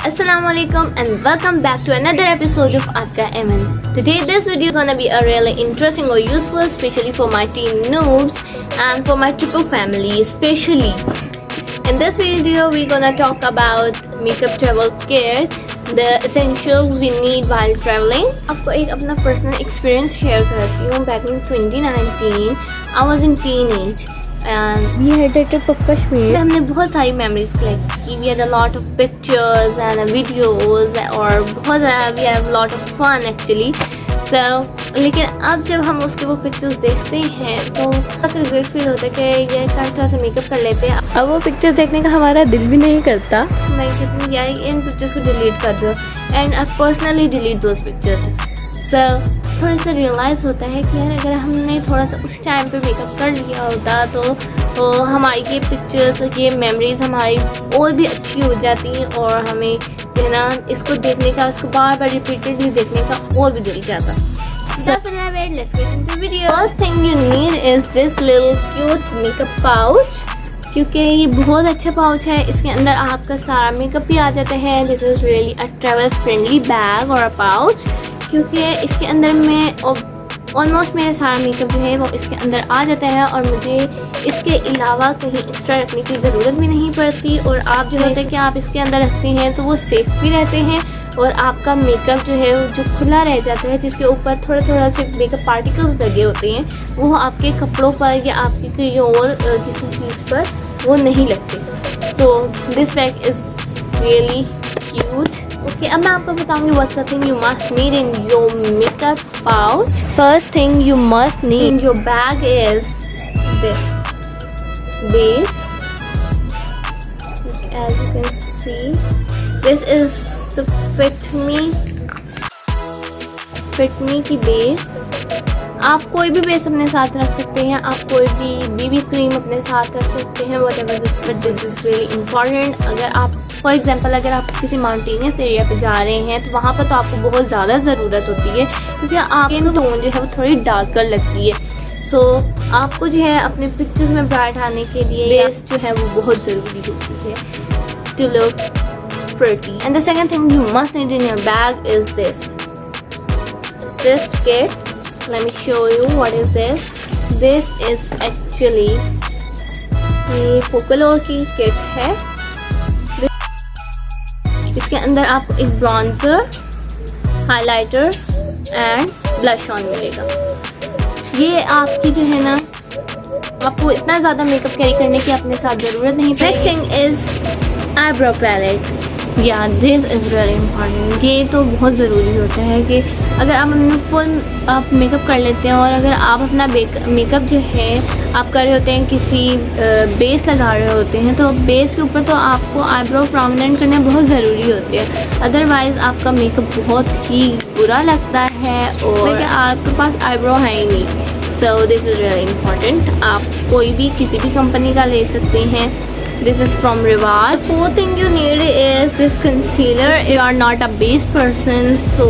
Assalamualaikum and welcome back to another episode of Atka MN. Today this video gonna be a really interesting or useful, especially for my teen noobs and for my triple family especially. In this video we're gonna talk about makeup travel kit, the essentials we need while traveling. आपको एक अपना personal experience share करती हूँ. Back in 2019 I was in teenage and we had a trip of Kashmir. हमने बहुत सारी memories collect की. We had a lot of pictures and videos और बहुत we had a lot of fun actually. So लेकिन अब जब हम उसके वो पिक्चर्स देखते हैं तो बहुत रिग्रेट फील होता है कि ये थोड़ा सा मेकअप कर लेते हैं. अब वो पिक्चर्स देखने का हमारा दिल भी नहीं करता. मैं कहती हूँ यार इन पिक्चर्स को डिलीट कर दो and I personally delete those pictures. So थोड़ा सा रियलाइज़ होता है कि यार अगर हमने थोड़ा सा उस टाइम पे मेकअप कर लिया होता तो हमारी ये पिक्चर्स ये मेमोरीज हमारी और भी अच्छी हो जाती और हमें जो है ना इसको देखने का इसको बार बार रिपीटेडली देखने का और भी दिल जाता. Let's get into the video. First thing you need is this little cute makeup pouch. क्योंकि ये बहुत अच्छा पाउच है. इसके अंदर आपका सारा मेकअप भी आ जाता है. This is really a travel friendly bag or a pouch. क्योंकि इसके अंदर में ऑलमोस्ट मेरा सारा मेकअप जो है वो इसके अंदर आ जाता है और मुझे इसके अलावा कहीं एक्स्ट्रा रखने की ज़रूरत भी नहीं पड़ती. और आप जो होता है कि आप इसके अंदर रखते हैं तो वो सेफ भी रहते हैं और आपका मेकअप जो है जो खुला रह जाता है जिसके ऊपर थोड़ा से मेकअप पार्टिकल्स लगे होते हैं वो आपके कपड़ों पर या आपकी कोई और किसी चीज़ पर वो नहीं लगते. तो this bag is really cute. Okay, अब मैं आपको बताऊंगी what's the thing you must need in your makeup pouch. First thing you must need in your bag is this base. As you can see this is the fit me की base. आप कोई भी base अपने साथ रख सकते हैं. आप कोई भी बीबी क्रीम अपने साथ रख सकते हैं. Whatever this is really important. अगर आप फॉर एग्जांपल अगर आप किसी माउंटेनियस एरिया पे जा रहे हैं तो वहाँ पर तो आपको बहुत ज़्यादा ज़रूरत होती है क्योंकि आपकी टोन जो है वो थोड़ी डार्कर लगती है. सो आपको जो है अपने पिक्चर्स में ब्राइट आने के लिए बेस जो है वो बहुत ज़रूरी होती है to look pretty. And the second thing you must need in your bag is this kit. Let me show you what is this. This is actually ये Focallure की किट है. इसके अंदर आपको एक bronzer, highlighter and blush on मिलेगा. ये आपकी जो है ना आपको इतना ज़्यादा मेकअप कैरी करने की अपने साथ ज़रूरत नहीं पड़ेगी. Next thing is eyebrow palette. या दिस इज़ रियली इम्पॉर्टेंट. ये तो बहुत ज़रूरी होता है कि अगर आप अपना फुल आप मेकअप कर लेते हैं और अगर आप अपना मेकअप जो है आप कर रहे होते हैं किसी बेस लगा रहे होते हैं तो बेस के ऊपर तो आपको आईब्रो प्रोमिनेंट करना बहुत ज़रूरी होती है. अदरवाइज़ आपका मेकअप बहुत ही बुरा लगता है और आपके पास आईब्रो है ही नहीं. So this is really important. आप कोई भी किसी भी कंपनी का ले सकते हैं. This is from Rivage. The fourth thing you need is this concealer. You are not a base person, so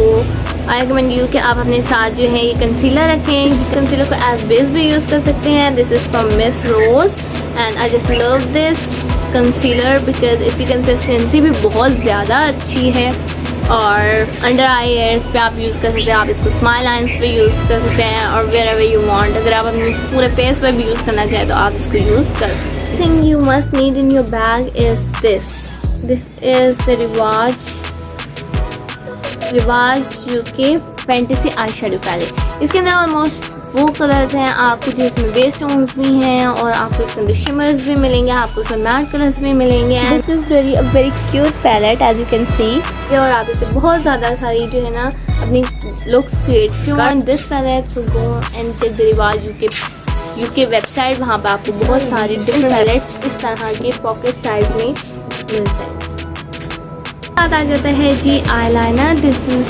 I recommend you कि आप अपने साथ जो है ये कंसीलर रखें. इस कंसीलर को एज बेस भी यूज़ कर सकते हैं. This is from Miss Rose and I just love this concealer because इसकी कंसिस्टेंसी भी बहुत ज़्यादा अच्छी है और अंडर आई एयर्स पे आप यूज़ कर सकते हैं. आप इसको स्माइल लाइन्स पे यूज़ कर सकते हैं और वेयर एवर यू वांट. अगर आप अपने पूरे फेस पर भी यूज़ करना चाहें तो आप इसको यूज़ कर सकते हैं. Thing you must need in your bag is this is the Rivaj UK fantasy eye shadow palette. इसके अंदर ऑलमोस्ट वो कलर्स हैं आपको जिसमें बेस टोन्स भी हैं और आपको इसके अंदर शिमर्स भी मिलेंगे. आपको इसमें मैट कलर्स भी मिलेंगे. And this is really a very cute palette as you can see. और आप इसे बहुत ज़्यादा सारी जो है ना अपनी लुक्स क्रिएट कर this palette. So go and check the Rivaj UK website. वहाँ पर आपको बहुत सारी डिफरेंट पैलेट्स इस तरह के पॉकेट साइज में मिल जाएंगे. साथ आ जाता है जी आईलाइनर. दिस इज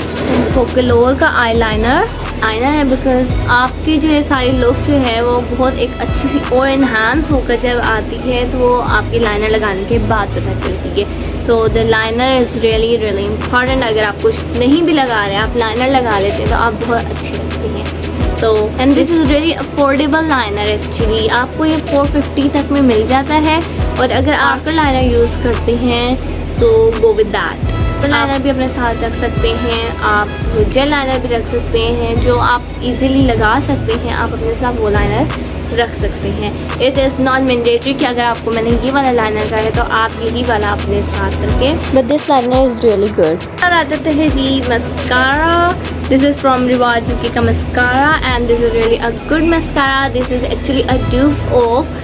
Focallure का आईलाइनर है बिकॉज आपकी जो है सारी लुक जो है वो बहुत एक अच्छी सी और इन्हांस होकर जब आती है तो वो आपकी लाइनर लगाने के बाद पता चलती है. तो the liner is really important. अगर आप कुछ नहीं भी लगा रहे हैं आप लाइनर लगा लेते हैं तो आप बहुत अच्छी लगती हैं. तो and this is really affordable liner. Actually आपको ये 450 तक में मिल जाता है और अगर आप लाइनर यूज़ करते हैं तो गो विद दैट. लाइनर भी अपने साथ रख सकते हैं, आप जेल लाइनर भी रख सकते हैं, जो आप इजीली लगा सकते हैं, आप अपने साथ वो लाइनर रख सकते हैं। इट इज़ नॉट मैंडेटरी कि अगर आपको मैंने ये वाला लाइनर का है तो आप यही वाला अपने साथ रखें, but this liner is really good. आ जाते हैं जी mascara. This is from Rivaj UK का mascara and this is really a good mascara. This is actually a dupe of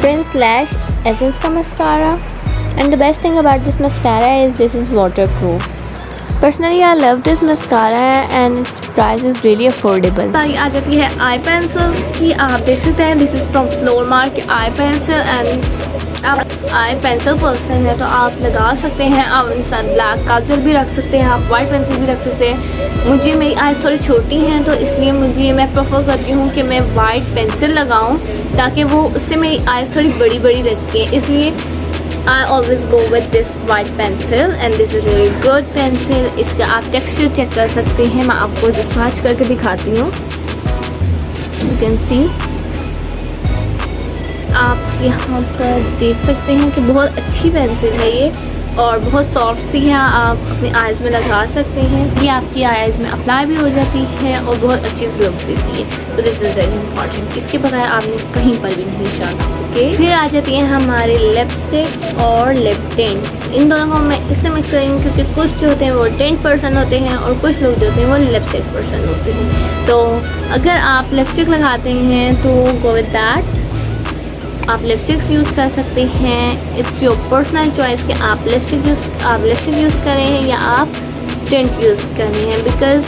prince lash Essence का mascara, and the best thing about this mascara is this is waterproof. Personally I love this mascara and its price is really affordable. आ जाती है आई pencils की। आप देख सकते हैं this is from फ्लोरमार्क की आई pencil and आप आई पेंसिल पर्सन है तो आप लगा सकते हैं, आप उनके साथ ब्लैक काजल भी रख सकते हैं, आप वाइट पेंसिल भी रख सकते हैं। मुझे मेरी आइज़ थोड़ी छोटी हैं तो इसलिए मैं प्रेफर करती हूँ कि मैं वाइट पेंसिल लगाऊँ ताकि वो उससे मेरी आइज़ थोड़ी बड़ी बड़ी रहती है, इसलिए I always go with this white pencil and this is really good pencil. इसका आप टेक्सचर चेक कर सकते हैं, मैं आपको डिस्पैच करके दिखाती हूँ। You can see आप यहाँ पर देख सकते हैं कि बहुत अच्छी पेंसिल है ये और बहुत सॉफ्ट सी है, आप अपनी आइज़ में लगा सकते हैं, ये आपकी आइज़ में अप्लाई भी हो जाती है और बहुत अच्छी सी लुक देती है। तो दिस इज़ वेरी इंपॉर्टेंट, इसके बगैर आपने कहीं पर भी नहीं जाना। ओके, फिर आ जाती हैं हमारे लिपस्टिक और लिप टिंट्स। इन दोनों को मैं इसलिए मिक्स करेंगी क्योंकि कुछ जो होते हैं वो टिंट पर्सन होते हैं और कुछ लोग जो होते हैं वो लिपस्टिक पर्सन होते हैं। तो अगर आप लिपस्टिक लगाते हैं तो गो विद दैट, आप लिपस्टिक्स यूज़ कर सकते हैं। इट्स योर पर्सनल चॉइस कि आप लिपस्टिक यूज़ करें या आप टिंट यूज़ करें, बिकॉज़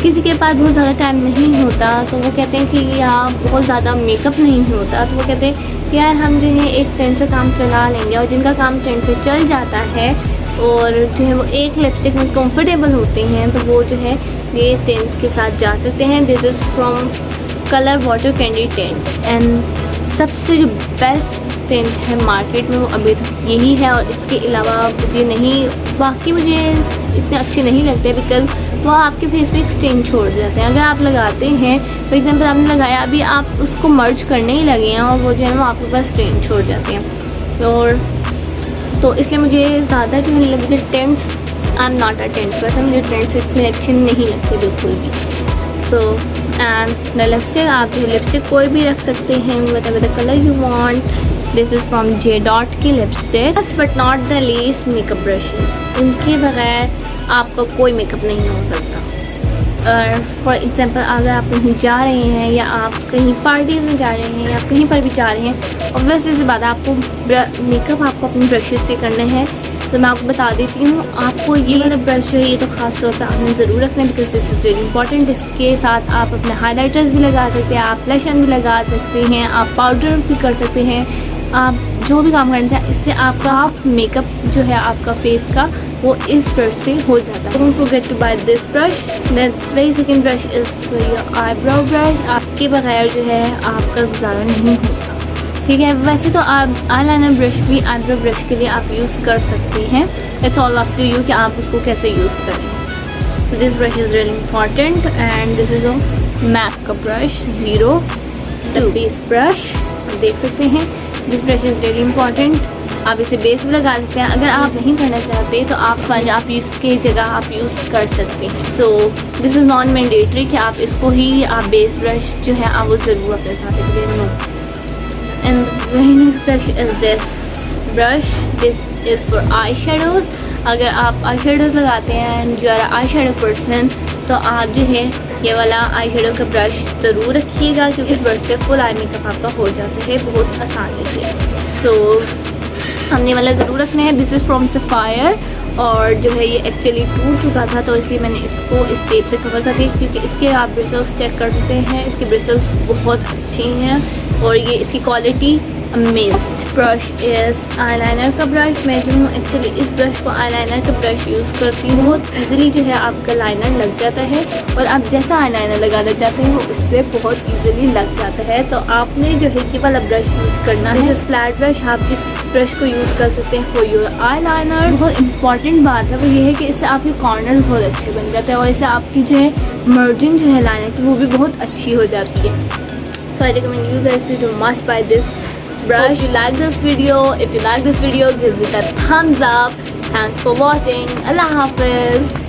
किसी के पास बहुत ज़्यादा टाइम नहीं होता तो वो कहते हैं कि या बहुत ज़्यादा मेकअप नहीं होता तो वो कहते हैं कि यार हम जो है एक टिंट से काम चला लेंगे, और जिनका काम टिंट से चल जाता है और जो है वो एक लिपस्टिक में कंफर्टेबल होते हैं तो वो जो है ये टिंट के साथ जा सकते हैं। This is from colour water candy tint and सबसे जो बेस्ट टिंट है मार्केट में वो अभी तक यही है, और इसके अलावा मुझे इतने अच्छे नहीं लगते बिकॉज़ वो आपके फेस पे एक स्टेन छोड़ जाते हैं। अगर आप लगाते हैं फॉर एग्जांपल आपने लगाया अभी आप उसको मर्ज करने ही लगे हैं और वो जो है वो आपके पास स्टेन छोड़ जाते हैं, और तो इसलिए मुझे ज़्यादा जो है मुझे tents, I am not a tent person, मुझे टेंट्स इतने अच्छे नहीं लगते बिल्कुल भी। सो एंड द लिपस्टिक, आप जो लिपस्टिक कोई भी रख सकते हैं whatever the colour you want. This is from J dot की lipstick. Last but not the least makeup brushes, इनके बगैर आपका कोई मेकअप नहीं हो सकता। और फॉर एग्ज़ाम्पल अगर आप कहीं जा रहे हैं या आप कहीं पार्टीज़ में जा रहे हैं या कहीं पर भी जा रहे हैं, ऑब्वियसली सी बात है आपको मेकअप आपको अपने ब्रशेस से करना है। तो मैं आपको बता देती हूँ, आपको ये वाला ब्रश जो है ये तो ख़ास तौर पे आपने ज़रूर रखना है because this is very important. इसके साथ आप अपने हाइलाइटर्स भी लगा सकते हैं, आप ब्लश भी लगा सकते हैं, आप पाउडर भी कर सकते हैं, आप जो भी काम करना चाहें। इससे आपका हाफ मेकअप जो है आपका फेस का वो इस ब्रश से हो जाता है। Don't forget to buy this brush. Then very second brush is for your eyebrow brush. आपके बगैर जो है आपका गुजारा नहीं होता, ठीक है। वैसे तो आप आईलाइनर ब्रश भी आईब्रो ब्रश के लिए आप यूज़ कर सकते हैं, it's all up to you कि आप उसको कैसे यूज़ करें। So this brush is really important and this is of MAC का ब्रश 02 बेस ब्रश, आप देख सकते हैं। This brush is really important, आप इसे बेस भी लगा सकते हैं। अगर आप नहीं करना चाहते तो आप स्पंज आप इसके जगह आप यूज़ कर सकते हैं। तो दिस इज़ नॉन मैंडेटरी कि आप इसको ही आप बेस ब्रश जो है आप वो ज़रूर अपने साथ रखें, no. And the very next brush is this brush. This is for eyeshadows. अगर आप आई शेडोज़ लगाते हैं and you are eye shadow person तो आप जो है ये वाला आई शेडो का ब्रश ज़रूर रखिएगा क्योंकि इस ब्रश से फुल आई मेकअप आपका हो जाता है बहुत आसानी से। सो हमने वाला ज़रूर रखना है। दिस इज़ फ्रॉम सफ़ायर और जो है ये एक्चुअली टूट चुका था तो इसलिए मैंने इसको इस टेप से कवर कर दिया क्योंकि इसके आप ब्रिसल्स चेक कर सकते हैं, इसके ब्रिसल्स बहुत अच्छे हैं और ये इसकी quality amazing. Brush is eyeliner का ब्रश। मैं जो हूँ एक्चुअली इस ब्रश को आईलाइनर का ब्रश यूज़ करती हूँ। बहुत इजीली जो है आपका लाइनर लग जाता है और आप जैसा आईलाइनर लगाना चाहते हैं वो इससे बहुत इजीली लग जाता है। तो आपने जो है ये वाला ब्रश यूज़ करना है। इस फ्लैट ब्रश, आप इस ब्रश को यूज़ कर सकते हैं फॉर योर आईलाइनर। बहुत इंपॉर्टेंट बात है वो ये है कि इससे आपके कॉर्नर्स बहुत अच्छे बन जाते हैं और इससे आपकी जो है मर्जिंग जो है लाइनर की वो भी बहुत अच्छी हो जाती है। So I recommend you guys to must buy this brush. If you like this video, give it a thumbs up. Thanks for watching. Allah Hafiz.